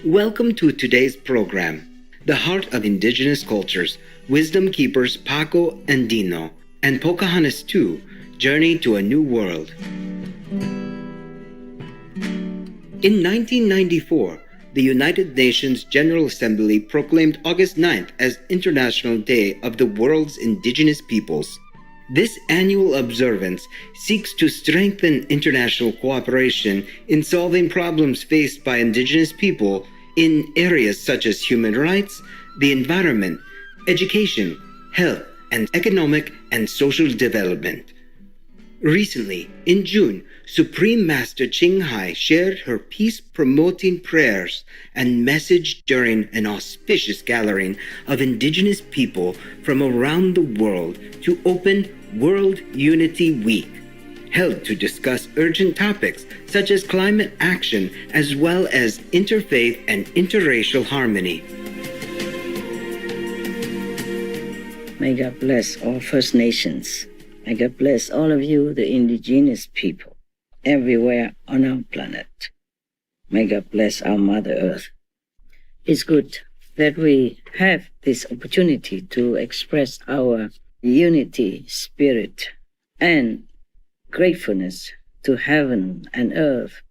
Welcome to today's program, The Heart of Indigenous Cultures, Wisdom Keepers Paco and Dino, and Pocahontas 2, Journey to a New World. In 1994, the United Nations General Assembly proclaimed August 9th as International Day of the World's Indigenous Peoples. This annual observance seeks to strengthen international cooperation in solving problems faced by Indigenous people in areas such as human rights, the environment, education, health, and economic and social development. Recently, in June, Supreme Master Thanh Hải shared her peace-promoting prayers and message during an auspicious gathering of Indigenous people from around the world to open World Unity Week, held to discuss urgent topics such as climate action as well as interfaith and interracial harmony. May God bless all First Nations. May God bless all of you, the indigenous people, everywhere on our planet. May God bless our Mother Earth. It's good that we have this opportunity to express our unity, spirit, and gratefulness to heaven and earth,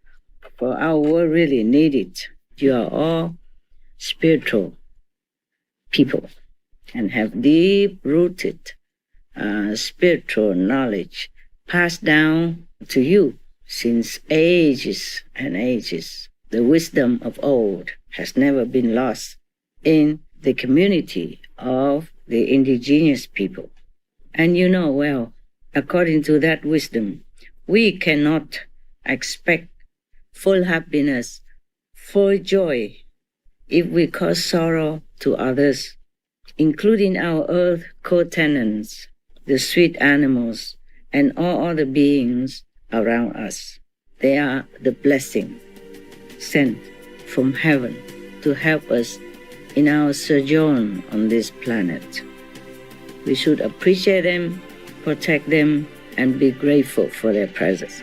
for our world really needs it. You are all spiritual people and have deep-rooted spiritual knowledge passed down to you since ages and ages. The wisdom of old has never been lost in the community of the indigenous people. And you know well, according to that wisdom, we cannot expect full happiness, full joy, if we cause sorrow to others, including our earth co-tenants, the sweet animals, and all other beings around us. They are the blessing sent from heaven to help us in our sojourn on this planet. We should appreciate them, protect them, and be grateful for their presence.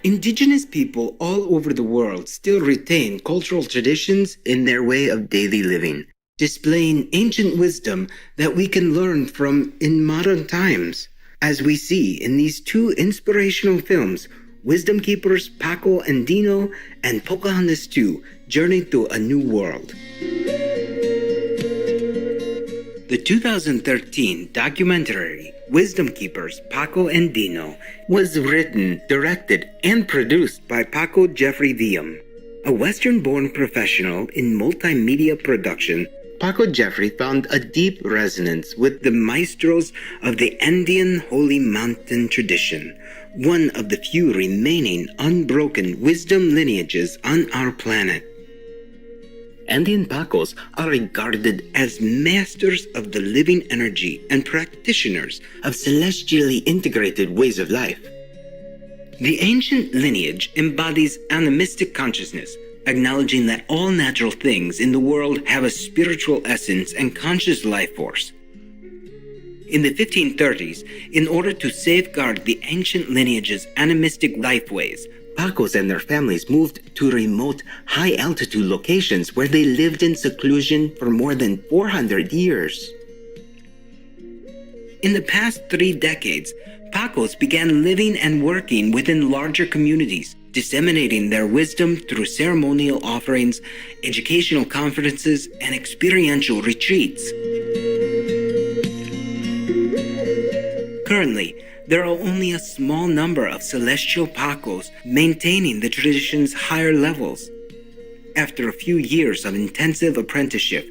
Indigenous people all over the world still retain cultural traditions in their way of daily living, displaying ancient wisdom that we can learn from in modern times, as we see in these two inspirational films, Wisdom Keepers Paco and Dino and Pocahontas 2, Journey to a New World. The 2013 documentary Wisdom Keepers Paco and Dino was written, directed, and produced by Paco Jeffrey Viam. A Western-born professional in multimedia production, Paco Jeffrey found a deep resonance with the maestros of the Andean Holy Mountain tradition, one of the few remaining unbroken wisdom lineages on our planet. Andean Pacos are regarded as masters of the living energy and practitioners of celestially integrated ways of life. The ancient lineage embodies animistic consciousness, acknowledging that all natural things in the world have a spiritual essence and conscious life force. In the 1530s, in order to safeguard the ancient lineage's animistic life ways, Pacos and their families moved to remote, high-altitude locations where they lived in seclusion for more than 400 years. In the past 3 decades, Pacos began living and working within larger communities, disseminating their wisdom through ceremonial offerings, educational conferences, and experiential retreats. Currently, there are only a small number of celestial Pacos maintaining the tradition's higher levels. After a few years of intensive apprenticeship,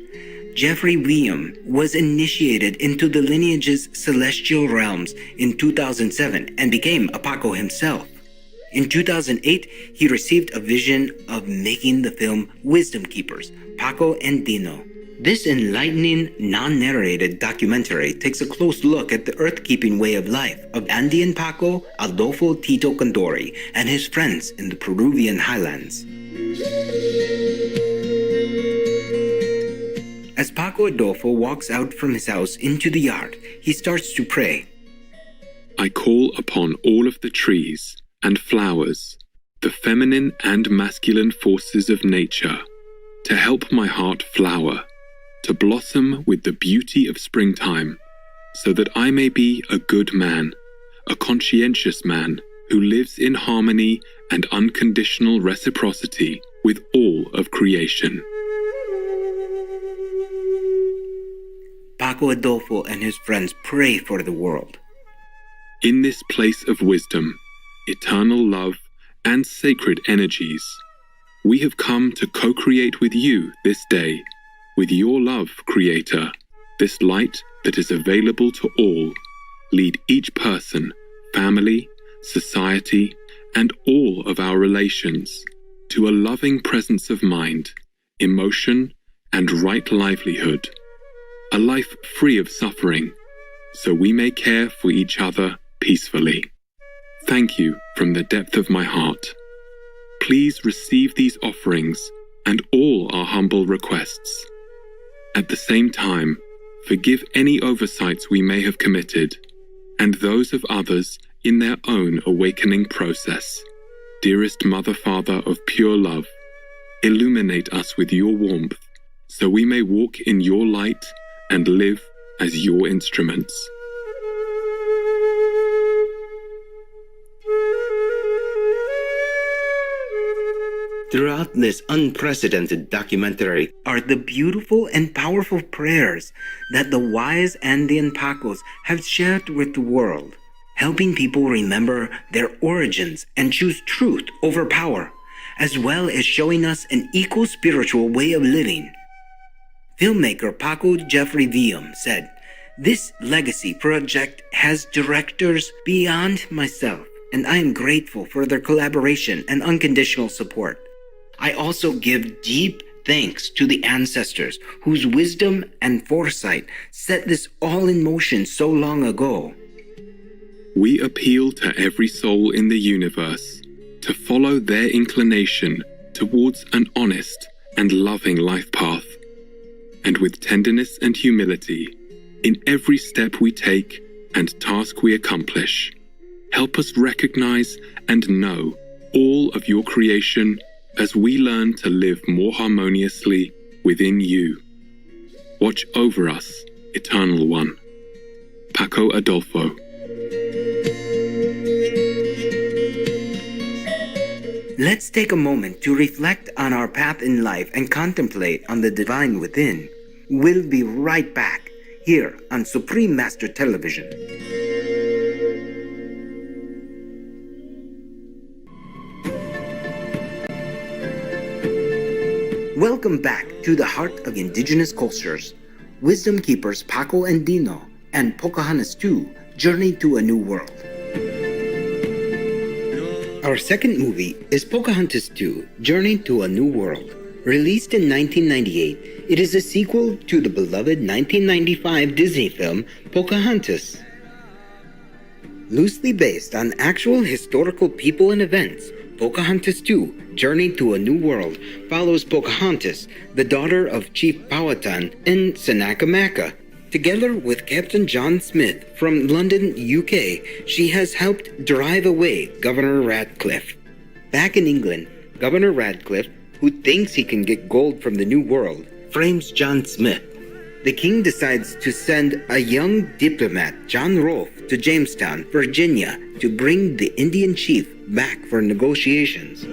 Jeffrey William was initiated into the lineage's celestial realms in 2007 and became a Paco himself. In 2008, he received a vision of making the film Wisdom Keepers, Paco and Dino. This enlightening, non-narrated documentary takes a close look at the earth-keeping way of life of Andean Paco Adolfo Tito Condori and his friends in the Peruvian highlands. As Paco Adolfo walks out from his house into the yard, he starts to pray. I call upon all of the trees and flowers, the feminine and masculine forces of nature, to help my heart flower, to blossom with the beauty of springtime, so that I may be a good man, a conscientious man who lives in harmony and unconditional reciprocity with all of creation. Paco Adolfo and his friends pray for the world. In this place of wisdom, eternal love, and sacred energies, we have come to co-create with you this day, with your love, Creator, this light that is available to all. Lead each person, family, society, and all of our relations to a loving presence of mind, emotion, and right livelihood, a life free of suffering, so we may care for each other peacefully. Thank you from the depth of my heart. Please receive these offerings and all our humble requests. At the same time, forgive any oversights we may have committed, and those of others in their own awakening process. Dearest Mother, Father of pure love, illuminate us with your warmth, so we may walk in your light and live as your instruments. Throughout this unprecedented documentary are the beautiful and powerful prayers that the wise Andean Pacos have shared with the world, helping people remember their origins and choose truth over power, as well as showing us an eco-spiritual way of living. Filmmaker Paco Jeffrey Diem said, "This legacy project has directors beyond myself, and I am grateful for their collaboration and unconditional support. I also give deep thanks to the ancestors whose wisdom and foresight set this all in motion so long ago." We appeal to every soul in the universe to follow their inclination towards an honest and loving life path. And with tenderness and humility, in every step we take and task we accomplish, help us recognize and know all of your creation as we learn to live more harmoniously within you. Watch over us, Eternal One. Paco Adolfo. Let's take a moment to reflect on our path in life and contemplate on the divine within. We'll be right back here on Supreme Master Television. Welcome back to the heart of indigenous cultures. Wisdom Keepers Paco and Dino and Pocahontas 2 Journey to a New World. Our second movie is Pocahontas 2 Journey to a New World. Released in 1998, it is a sequel to the beloved 1995 Disney film Pocahontas. Loosely based on actual historical people and events, Pocahontas 2 Journey to a New World follows Pocahontas, the daughter of Chief Powhatan in Sanakamaca. Together with Captain John Smith from London, UK, she has helped drive away Governor Radcliffe. Back in England, Governor Radcliffe, who thinks he can get gold from the New World, frames John Smith. The king decides to send a young diplomat, John Rolfe, to Jamestown, Virginia, to bring the Indian chief back for negotiations.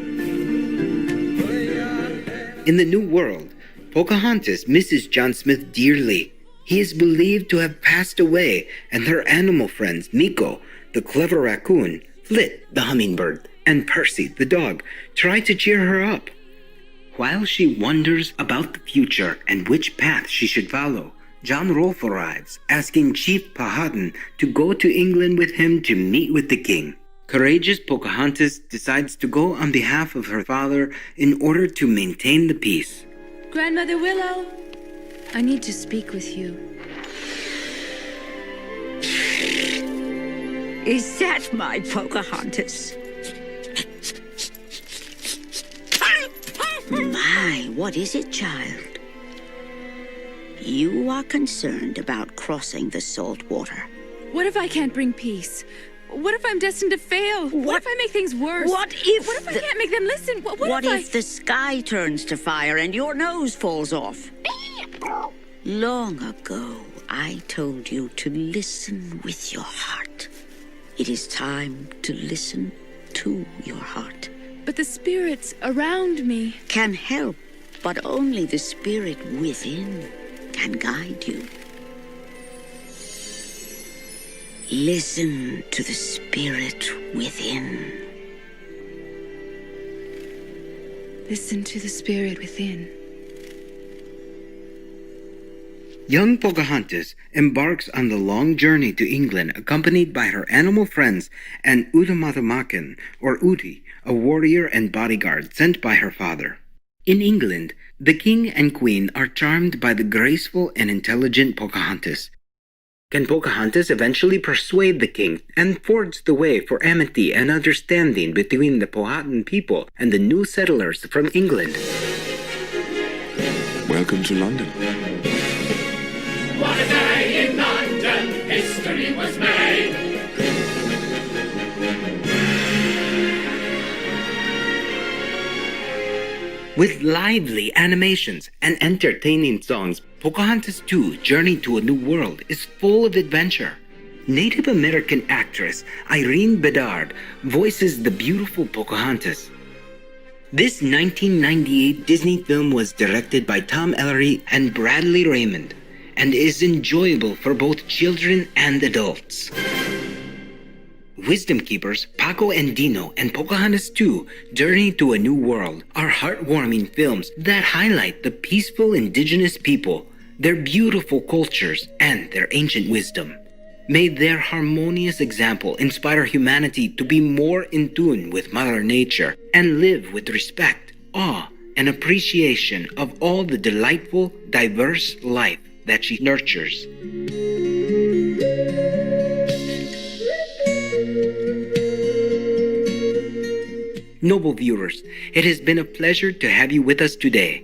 In the New World, Pocahontas misses John Smith dearly. He is believed to have passed away, and her animal friends, Miko, the clever raccoon, Flit, the hummingbird, and Percy, the dog, try to cheer her up. While she wonders about the future and which path she should follow, John Rolfe arrives, asking Chief Powhatan to go to England with him to meet with the king. Courageous Pocahontas decides to go on behalf of her father in order to maintain the peace. Grandmother Willow, I need to speak with you. Is that my Pocahontas? My, what is it, child? You are concerned about crossing the salt water. What if I can't bring peace? What if I'm destined to fail? What if I make things worse? What if I can't make them listen? What if the sky turns to fire and your nose falls off? Long ago, I told you to listen with your heart. It is time to listen to your heart. But the spirits around me Can help, but only the spirit within can guide you. Listen to the spirit within. listen to the spirit within. Young Pocahontas embarks on the long journey to England accompanied by her animal friends and Utamatomakan, or Uti, a warrior and bodyguard sent by her father. In England, the king and queen are charmed by the graceful and intelligent Pocahontas. Can Pocahontas eventually persuade the king and forge the way for amity and understanding between the Powhatan people and the new settlers from England? Welcome to London. What a day in London, history was made. With lively animations and entertaining songs, Pocahontas 2: Journey to a New World is full of adventure. Native American actress Irene Bedard voices the beautiful Pocahontas. This 1998 Disney film was directed by Tom Ellery and Bradley Raymond, and is enjoyable for both children and adults. Wisdom Keepers, Paco and Dino, and Pocahontas 2: Journey to a New World are heartwarming films that highlight the peaceful indigenous people, their beautiful cultures, and their ancient wisdom. May their harmonious example inspire humanity to be more in tune with Mother Nature and live with respect, awe, and appreciation of all the delightful, diverse life that she nurtures. Noble viewers, it has been a pleasure to have you with us today.